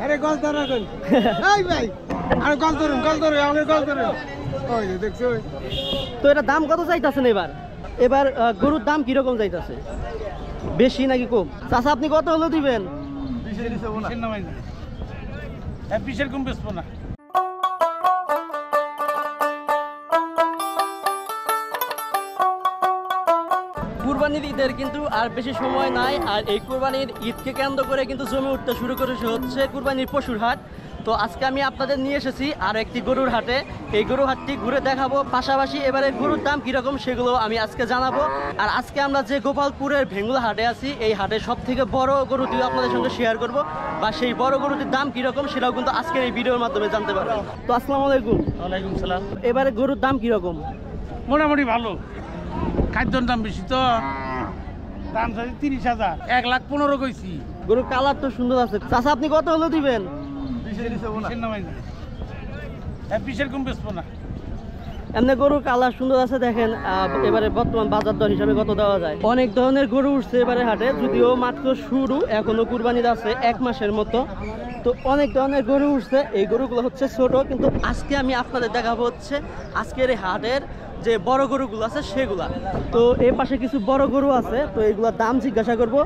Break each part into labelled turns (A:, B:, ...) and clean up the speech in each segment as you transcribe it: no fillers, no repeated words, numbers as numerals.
A: আরে গল ধরুন এই ভাই আরে গল ধরুন আমাকে গল ধরুন ওই যে দেখছো
B: তো এটা দাম কত চাইতাছেন এবার এবার গরুর দাম কিরকম চাইতাছে বেশি নাকি কম চাচা আপনি কত হলো দিবেন
A: 20 নামাই না 20 কম বেচবো না
B: কুরবানির ঈদের কিন্তু আর বেশি সময় নাই আর এই কুরবানির ঈদকে কেন্দ্র করে কিন্তু জমে উঠতে শুরু করেছে হচ্ছে কুরবানির পশুর হাট তো আজকে আমি আপনাদের নিয়ে এসেছি আর একটি গরুর হাটে এই গরুর হাটটি ঘুরে দেখাবো পাশাপাশি এবারে গরুর দাম কিরকম সেগুলো আমি আজকে জানাবো আর আজকে আমরা যে গোপালপুরের ভেঙ্গুলা হাটে আছি এই হাটের সব থেকে বড় গরুটিও আপনাদের সঙ্গে শেয়ার করব বা সেই বড় গরুটির দাম কিরকম সেটাও কিন্তু আজকের এই ভিডিওর মাধ্যমে জানতে পারবেন তো আসসালামু আলাইকুম
A: ওয়ালাইকুম সালাম
B: এবারে গরুর দাম কিরকম
A: মোটামুটি ভালো খাদ্যর দাম বেশি তো দাম চাইছি 30,000 1,15,000 কইছি
B: গরুর কালার তো সুন্দর আছে চাচা আপনি কত হলো দিবেন
A: 20 নামাই না 20 কম বেচবো না
B: এমনি গরুর কালার সুন্দর আছে দেখেন এবারে বর্তমান বাজার দর হিসাবে কত দেওয়া যায় অনেক ধরনের গরু উঠছে এবারে হাটে যদিও মাত্র শুরু এখনো কুরবানির আছে 1 মাসের মতো তো অনেক ধরনের গরু উঠছে এই গরুগুলো হচ্ছে ছোট কিন্তু আজকে আমি আপনাদের দেখাবো হচ্ছে আজকের এই হাটের যে বড় গরুগুলো আছে সেগুলা তো এই পাশে কিছু বড় গরু আছে তো এইগুলোর দাম জিজ্ঞাসা করবো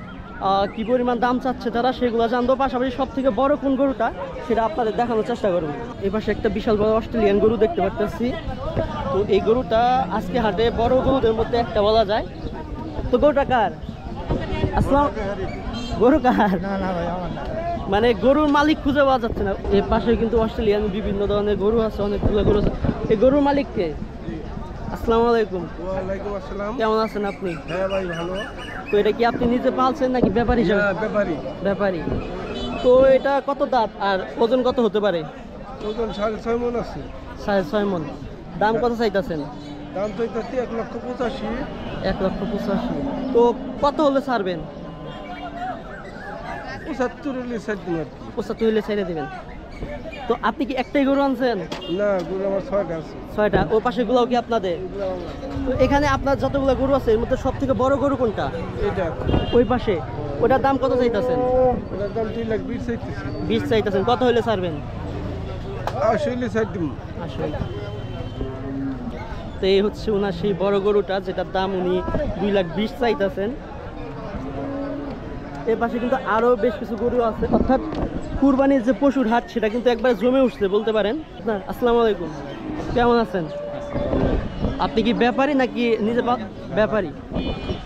B: কি পরিমাণ দাম চাচ্ছে তারা সেগুলো জানবো পাশাপাশি সব থেকে বড় কোন গরুটা সেটা আপনাদের দেখানোর চেষ্টা করবো এই পাশে একটা বিশাল বড় অস্ট্রেলিয়ান গরু দেখতে পাচ্ছি তো এই গরুটা আজকে হাটে বড় গরুদের মধ্যে একটা বলা যায় তো গরুটা কার আসসালাম গরু কার
A: না ভাই আমার না
B: মানে গরুর মালিক খুঁজে পাওয়া যাচ্ছে না এর পাশে কিন্তু অস্ট্রেলিয়ান বিভিন্ন ধরনের গরু আছে অনেকগুলো গরু আছে এই গরুর মালিককে আসসালামু আলাইকুম
A: ওয়ালাইকুম আসসালাম
B: কেমন আছেন আপনি
A: হ্যাঁ ভাই ভালো
B: তো এটা কি আপনি নিজে পালছেন নাকি ব্যাপারী হিসেবে ব্যাপারী তো এটা কত দাঁত আর ওজন কত হতে পারে
A: ওজন 6.5 মণ আছে
B: 6.5 মণ দাম কত চাইতেছেন
A: দাম চাইতেছি 1,85,000
B: 1,85,000 তো কত হলে ছাড়বেন
A: 75 হলে ছাড় দিন আর কি
B: 75 হলে ছেড়ে দিবেন তো আপনি কি একটাই গরু আনছেন
A: না গরু আমার 6টা আছে
B: 6টা ও পাশে গুলাও কি আপনাদের তো এখানে আপনার যতগুলো গরু আছে এর মধ্যে সব থেকে বড় গরু কোনটা
A: এটা
B: ওই পাশে ওটার দাম কত চাইতেছেন
A: ওটার দাম 2,20,000 চাইতেছি
B: 20 চাইতেছেন কত হলে ছাড়বেন
A: 80 হলে ছাড় দিন
B: আসলে তো এই হচ্ছে ওনার সেই বড় গরুটা যেটার দাম উনি 2,20,000 চাইতেছেন এর পাশে কিন্তু আরো বেশ কিছু গরু আছে অর্থাৎ কুরবানির যে পশুর হাট সেটা কিন্তু একবার জমে উঠছে বলতে পারেন না আসসালামু আলাইকুম কেমন আছেন আপনি কি ব্যাপারী নাকি নিজে ব্যাপারী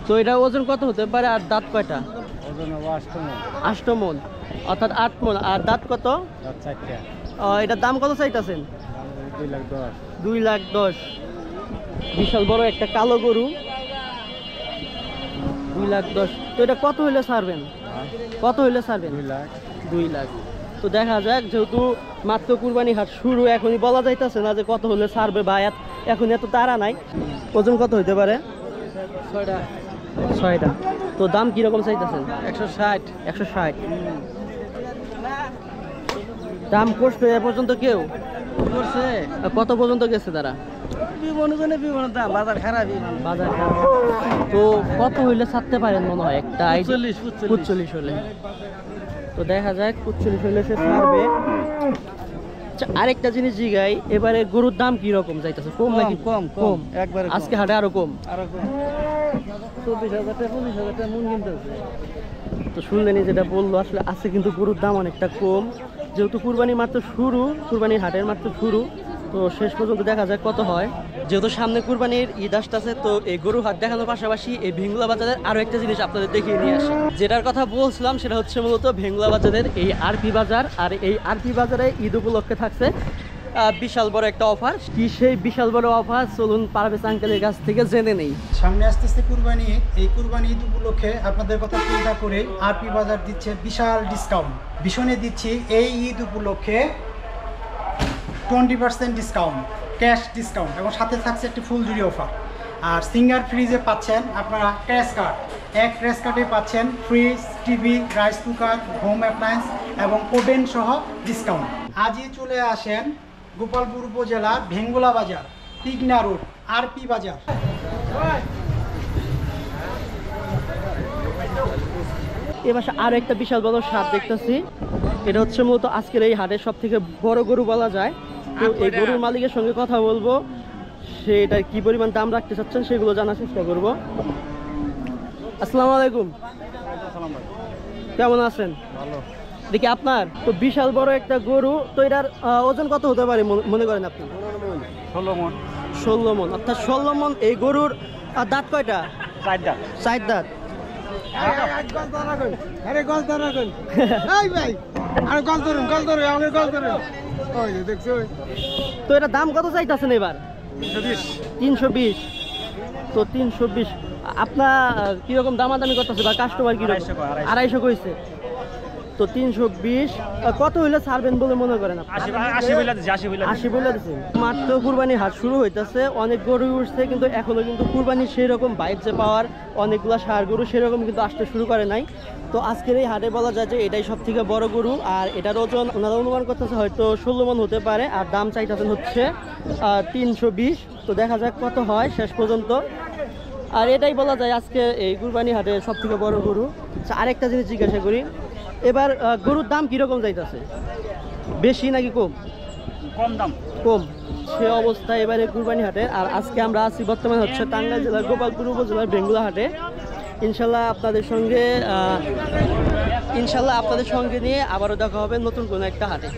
B: তো এটা ওজন কত হতে পারে আর দাঁত কয়টা
A: ওজন
B: 8 মণ অর্থাৎ 8 মণ আর দাঁত কত
A: 4টা
B: এটার দাম কত চাইতেছেন 2,10,000 বিশাল বড় একটা কালো গরু 2,10,000 তো এটা কত হইলে ছাড়বেন কত হইলে ছাড়বেন 2 লাখ তো দেখা যাক যেহেতু মাত্র কুরবানি হাট শুরু এখনই বলা যাইতেছে না যে কত হলে ছাড়বে বা এখন এত তাড়া নাই ওজন কত হইতে পারে 6টা তো দাম কিরকম চাইতেছেন 160 দাম করছে এ পর্যন্ত কেউ করছে কত পর্যন্ত গেছে তারা বাজার খারাপ তো কত হইলে ছাড়তে পারেন মনে হয় একটা 45 হলে তো দেখা যায় 45 হলে সে ছাড়বে আরেকটা জিনিস জিগাই এবারে গরুর দাম কি রকম যাইতেছে কম নাকি কম একবারে আজকে হাটে আরো কম 24,000 টাকা 25,000 টাকা মন কিনতেছে তো শুনলেনি যেটা বললো আসলে আজকে কিন্তু গরুর দাম অনেকটা কম যেহেতু কুরবানি মাত্র শুরু কুরবানির হাটের মাত্র শুরু তো শেষ পর্যন্ত দেখা যায় কত হয় যেহেতু সামনে কুরবানির ঈদ আসতেছে তো এই গরু হাট দেখানোর পাশাপাশি এই ভেঙ্গুলা বাজারের আরো একটা জিনিস আপনাদের দেখিয়ে নিয়ে আসি যেটার কথা বলছিলাম সেটা হচ্ছে মূলত ভেঙ্গুলা বাজারের এই আরপি বাজার আর এই আরপি বাজারে ঈদ উপলক্ষে থাকছে বিশাল বড় একটা অফার কি সেই বিশাল বড় অফার চলুন পারভেজ আঙ্কেলের কাছ থেকে জেনে নেই
C: সামনে আসতেছে কুরবানি এই কুরবানি ঈদ উপলক্ষে আপনাদের কথা চিন্তা করে আরপি বাজার দিচ্ছে বিশাল ডিসকাউন্ট ভীষণে দিচ্ছি এই ঈদ উপলক্ষে 20% ডিসকাউন্ট ক্যাশ ডিসকাউন্ট এবং সাথে থাকছে একটি ফুল জুড়ি অফার আর সিঙ্গার ফ্রিজে পাচ্ছেন আপনারা ক্র্যাশ কার্ড এক ক্র্যাশ কার্ডে পাচ্ছেন fridge TV rice cooker home appliance এবং ওভেন সহ ডিসকাউন্ট আজই চলে আসেন গোপালপুর উপজেলার ভেঙ্গুলা বাজার টিগনা রোড আরপি বাজার
B: এবার আরো একটা বিশাল বড় সাপ দেখতেছি এটা হচ্ছে মূলত আজকের এই হাটের সব থেকে বড় গরু বলা যায়। তো এই গরুর মালিকের সঙ্গে কথা বলবো, সেটা কি পরিমাণ দাম রাখতে চাচ্ছেন সেগুলো জানার চেষ্টা করব। আসসালামু আলাইকুম, কেমন আছেন?
A: ভালো।
B: দেখি আপনার তো বিশাল বড় একটা গরু, তো এটার ওজন কত হতে পারে মনে করেন আপনি?
A: 16 মণ।
B: 16 মণ, অর্থাৎ 16 মণ। এই গরুর দাঁত কয়টা?
A: 4 দাঁত।
B: 4 দাঁত।
A: আরে গল ধরুন এই ভাই, আরে গল ধরুন আমাদের গল ধরুন। ওই যে দেখছো,
B: তো এটা দাম কত চাইতেছেন এবার?
A: 320।
B: 320। তো 320 আপনার কিরকম দামাদামি করতেছে বা কাস্টমার কিরকম? 250 কইছে। তো 320 কত হইলে ছাড়বেন বলে মনে করেন আপনি?
A: 80 বলে দিছি,
B: 80 বলে দিচ্ছেন। মাত্র কুরবানির হাট শুরু হইতেছে, অনেক গরু উঠছে, কিন্তু এখনো কিন্তু কুরবানির সেই রকম বাইক যে পাওয়ার অনেকগুলো ষাঁড় গরু সেরকম কিন্তু আসতে শুরু করে নাই। তো আজকের এই হাটে বলা যায় যে এটাই সব থেকে বড় গরু, আর এটার ওজন ওনারা অনুমান করতেছে হয়তো 16 মণ হতে পারে, আর দাম চাইতেছেন হচ্ছে 320। তো দেখা যাক কত হয় শেষ পর্যন্ত। আর এটাই বলা যায় আজকে এই কুরবানি হাটে সব থেকে বড় গরু। আচ্ছা, আরেকটা জিনিস জিজ্ঞাসা করি, এবার গরুর দাম কিরকম যাইতেছে, বেশি নাকি কম?
A: কম দাম।
B: কম। সে অবস্থা এবারে কুরবানি হাটে। আর আজকে আমরা আছি বর্তমানে হচ্ছে টাঙ্গাইল জেলার গোপালপুর উপজেলার বেঙ্গুলা হাটে। ইনশাল্লাহ আপনাদের সঙ্গে নিয়ে আবারও দেখা হবে নতুন কোনো একটা হাটে।